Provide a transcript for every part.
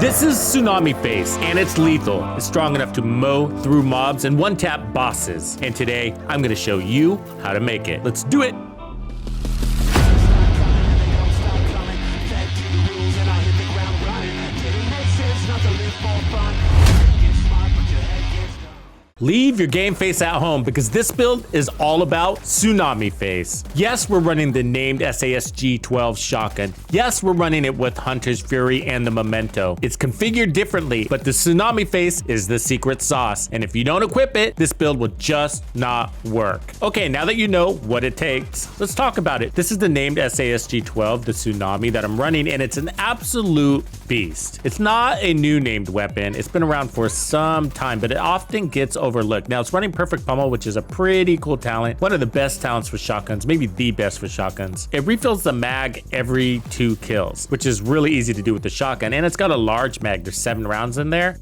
This is Tsunami Face, and it's lethal. It's strong enough to mow through mobs and one-tap bosses. And today, I'm gonna show you how to make it. Let's do it! Leave your game face at home because this build is all about Tsunami Face. Yes, we're running the named SASG-12 shotgun. Yes, we're running it with Hunter's Fury and the Memento. It's configured differently, but the Tsunami Face is the secret sauce. And if you don't equip it, this build will just not work. Okay, now that you know what it takes, let's talk about it. This is the named SASG-12, the Tsunami that I'm running, and it's an absolute beast. It's not a new named weapon. It's been around for some time, but it often gets overlooked. Now it's running perfect pummel, which is a pretty cool talent. One of the best talents for shotguns, maybe the best for shotguns. It refills the mag every 2 kills, which is really easy to do with the shotgun. And it's got a large mag. There's 7 rounds in there.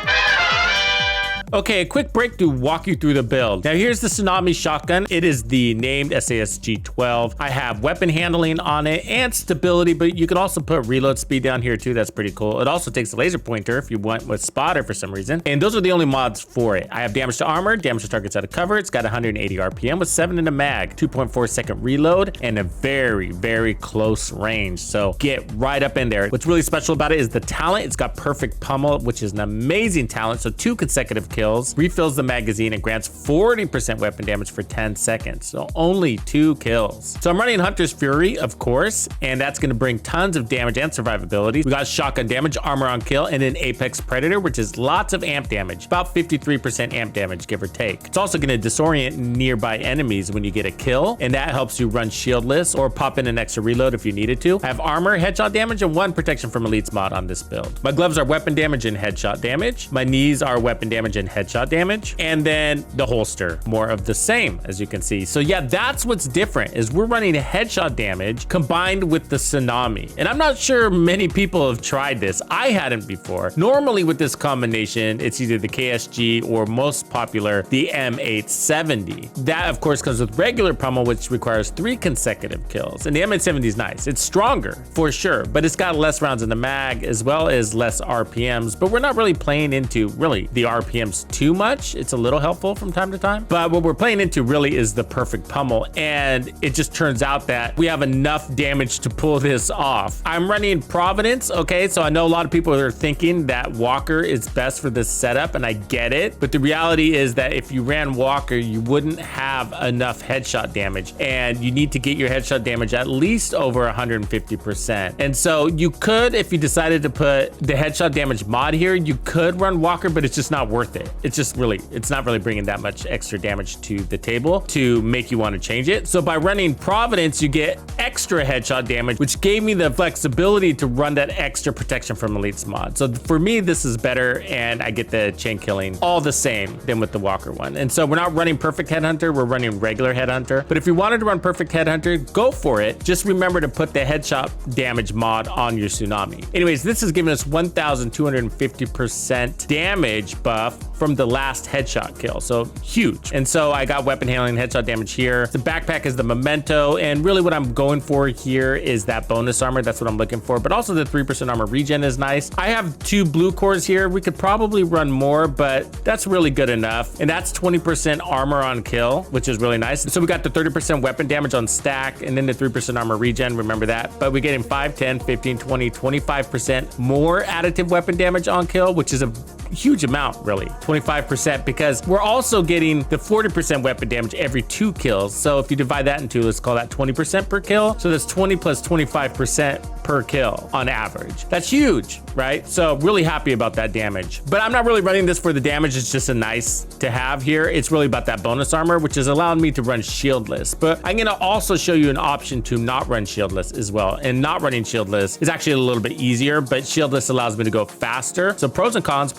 Okay, a quick break to walk you through the build. Now here's the Tsunami shotgun. It is the named SASG-12. I have weapon handling on it and stability, but you can also put reload speed down here too. That's pretty cool. It also takes a laser pointer if you want with spotter for some reason. And those are the only mods for it. I have damage to armor, damage to targets out of cover. It's got 180 RPM with 7 in the mag, 2.4 second reload, and a very, very close range. So get right up in there. What's really special about it is the talent. It's got perfect pummel, which is an amazing talent. So 2 consecutive kills. Refills the magazine and grants 40% weapon damage for 10 seconds. So only 2 kills. So I'm running Hunter's Fury, of course, and that's going to bring tons of damage and survivability. We got shotgun damage, armor on kill, and then Apex Predator, which is lots of amp damage, about 53% amp damage, give or take. It's also going to disorient nearby enemies when you get a kill, and that helps you run shieldless or pop in an extra reload if you needed to. I have armor, headshot damage, and 1 protection from elites mod on this build. My gloves are weapon damage and headshot damage. My knees are weapon damage and headshot damage, and then the holster, more of the same, as you can see. So yeah, that's what's different, is we're running a headshot damage combined with the Tsunami. And I'm not sure many people have tried this. I hadn't before. Normally with this combination, it's either the KSG or most popular, the M870. That of course comes with regular pummel, which requires 3 consecutive kills. And the M870 is nice. It's stronger for sure, but it's got less rounds in the mag as well as less RPMs, but we're not really playing into the RPMs too much. It's a little helpful from time to time, but what we're playing into really is the perfect pummel, and it just turns out that we have enough damage to pull this off. I'm running Providence, okay, so I know a lot of people are thinking that Walker is best for this setup, and I get it, but the reality is that if you ran Walker, you wouldn't have enough headshot damage, and you need to get your headshot damage at least over 150%. And so you could, if you decided to put the headshot damage mod here, you could run Walker, but it's just not worth it. It's not really bringing that much extra damage to the table to make you want to change it. So by running Providence, you get extra headshot damage, which gave me the flexibility to run that extra protection from elites mod. So for me, this is better, and I get the chain killing all the same than with the Walker one. And so we're not running perfect headhunter, we're running regular headhunter. But if you wanted to run perfect headhunter, go for it. Just remember to put the headshot damage mod on your Tsunami. Anyways, this is giving us 1,250% damage buff from the last headshot kill, so huge. And so I got weapon handling, headshot damage here. The backpack is the Memento, and really what I'm going for here is that bonus armor. That's what I'm looking for, but also the 3% armor regen is nice. I have 2 blue cores here. We could probably run more, but that's really good enough. And that's 20% armor on kill, which is really nice. So we got the 30% weapon damage on stack, and then the 3% armor regen, remember that. But we're getting 5, 10, 15, 20, 25% more additive weapon damage on kill, which is a huge amount, really, 25%, because we're also getting the 40% weapon damage every 2 kills. So if you divide that into, let's call that 20% per kill. So that's 20 plus 25% per kill on average. That's huge, right? So really happy about that damage. But I'm not really running this for the damage. It's just a nice to have here. It's really about that bonus armor, which is allowing me to run shieldless. But I'm gonna also show you an option to not run shieldless as well. And not running shieldless is actually a little bit easier, but shieldless allows me to go faster. So pros and cons.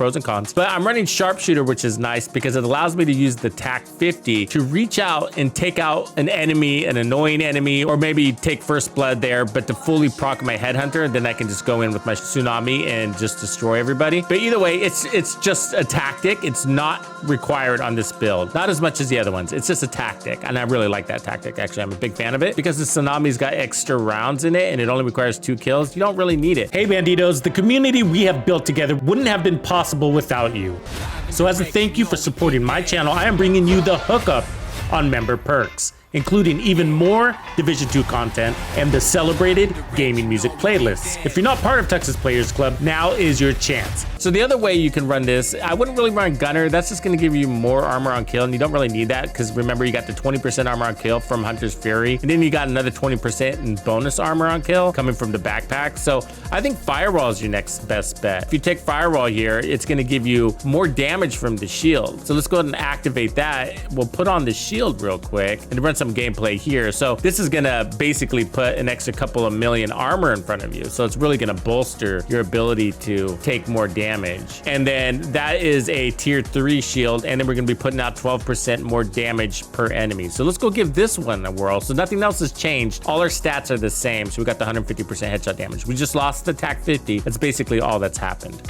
But I'm running sharpshooter, which is nice because it allows me to use the TAC 50 to reach out and take out an enemy, an annoying enemy, or maybe take first blood there, but to fully proc my headhunter, and then I can just go in with my Tsunami and just destroy everybody. But either way, it's just a tactic. It's not required on this build. Not as much as the other ones. It's just a tactic, and I really like that tactic. Actually, I'm a big fan of it because the Tsunami's got extra rounds in it and it only requires 2 kills. You don't really need it. Hey Bandidos, the community we have built together wouldn't have been possible without you. So as a thank you for supporting my channel, I am bringing you the hookup on member perks, including even more Division 2 content and the celebrated gaming music playlists. If you're not part of Tux's Players Club, now is your chance. So the other way you can run this, I wouldn't really run Gunner. That's just going to give you more armor on kill, and you don't really need that because remember, you got the 20% armor on kill from Hunter's Fury, and then you got another 20% in bonus armor on kill coming from the backpack. So I think Firewall is your next best bet. If you take Firewall here, it's going to give you more damage from the shield. So let's go ahead and activate that. We'll put on the shield real quick and run some gameplay here. So this is going to basically put an extra couple of million armor in front of you. So it's really going to bolster your ability to take more damage. And then that is a tier 3 shield. And then we're going to be putting out 12% more damage per enemy. So let's go give this one a whirl. So nothing else has changed. All our stats are the same. So we got the 150% headshot damage. We just lost the TAC 50. That's basically all that's happened.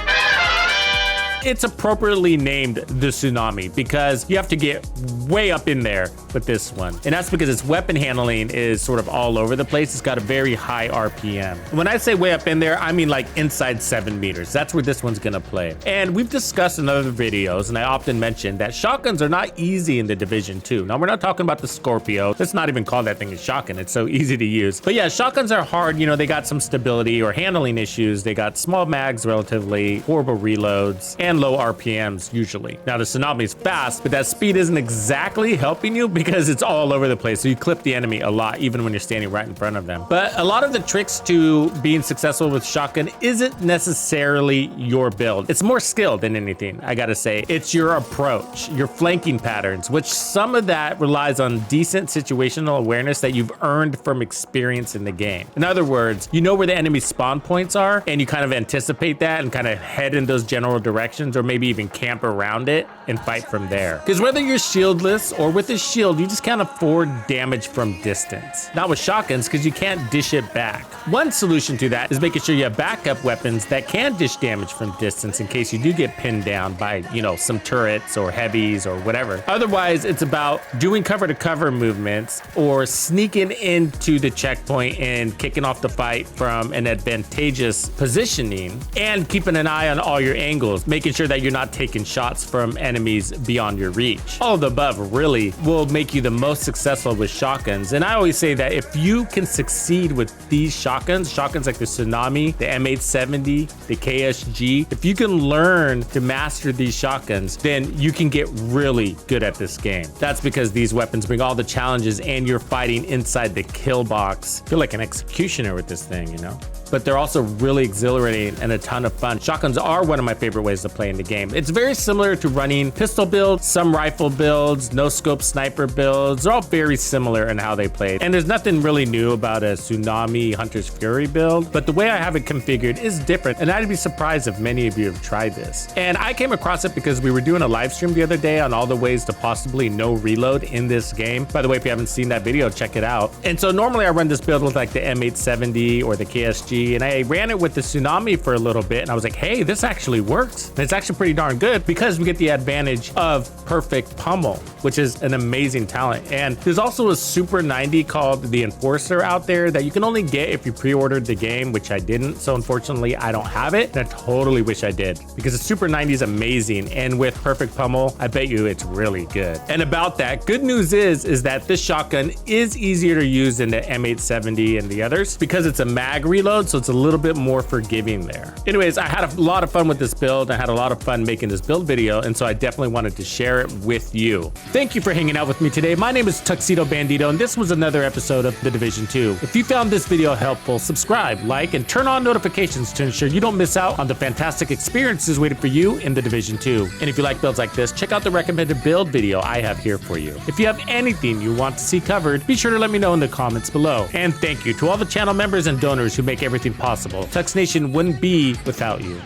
It's appropriately named the Tsunami because you have to get way up in there with this one. And that's because its weapon handling is sort of all over the place. It's got a very high RPM. When I say way up in there, I mean like inside 7 meters. That's where this one's gonna play. And we've discussed in other videos, and I often mention that shotguns are not easy in the Division 2. Now, we're not talking about the Scorpio. Let's not even call that thing a shotgun. It's so easy to use. But yeah, shotguns are hard. You know, they got some stability or handling issues. They got small mags relatively, horrible reloads, and low RPMs usually. Now the Tsunami is fast, but that speed isn't exactly helping you because it's all over the place. So you clip the enemy a lot, even when you're standing right in front of them. But a lot of the tricks to being successful with shotgun isn't necessarily your build. It's more skill than anything, I gotta say. It's your approach, your flanking patterns, which some of that relies on decent situational awareness that you've earned from experience in the game. In other words, you know where the enemy spawn points are, and you kind of anticipate that and kind of head in those general directions, or maybe even camp around it and fight from there. Because whether you're shieldless or with a shield, you just can't afford damage from distance. Not with shotguns, because you can't dish it back. One solution to that is making sure you have backup weapons that can dish damage from distance in case you do get pinned down by, you know, some turrets or heavies or whatever. Otherwise, it's about doing cover to cover movements or sneaking into the checkpoint and kicking off the fight from an advantageous positioning and keeping an eye on all your angles, making sure that you're not taking shots from enemies beyond your reach. All of the above really will make you the most successful with shotguns. And I always say that if you can succeed with these shotguns like the Tsunami, the M870, the KSG, if you can learn to master these shotguns, then you can get really good at this game. That's because these weapons bring all the challenges and you're fighting inside the kill box. I feel like an executioner with this thing, you know? But they're also really exhilarating and a ton of fun. Shotguns are one of my favorite ways to play in the game. It's very similar to running pistol builds, some rifle builds, no scope sniper builds. They're all very similar in how they play. And there's nothing really new about a Tsunami Hunter's Fury build, but the way I have it configured is different. And I'd be surprised if many of you have tried this. And I came across it because we were doing a live stream the other day on all the ways to possibly no reload in this game. By the way, if you haven't seen that video, check it out. And so normally I run this build with like the M870 or the KSG, and I ran it with the Tsunami for a little bit, and I was like, hey, this actually works. And it's actually pretty darn good because we get the advantage of perfect pummel, which is an amazing talent. And there's also a Super 90 called the Enforcer out there that you can only get if you pre-ordered the game, which I didn't. So unfortunately, I don't have it. And I totally wish I did because the Super 90 is amazing. And with perfect pummel, I bet you it's really good. And about that, good news is that this shotgun is easier to use than the M870 and the others because it's a mag reload. So it's a little bit more forgiving there. Anyways, I had a lot of fun with this build. I had a lot of fun making this build video, and so I definitely wanted to share it with you. Thank you for hanging out with me today. My name is TuxedoBandido, and this was another episode of The Division 2. If you found this video helpful, subscribe, like, and turn on notifications to ensure you don't miss out on the fantastic experiences waiting for you in The Division 2. And if you like builds like this, check out the recommended build video I have here for you. If you have anything you want to see covered, be sure to let me know in the comments below. And thank you to all the channel members and donors who make everything possible. Tux Nation wouldn't be without you.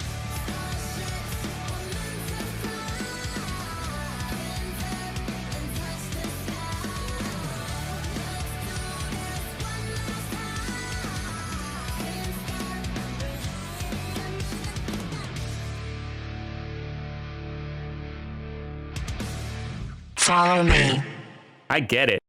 Follow me. I get it.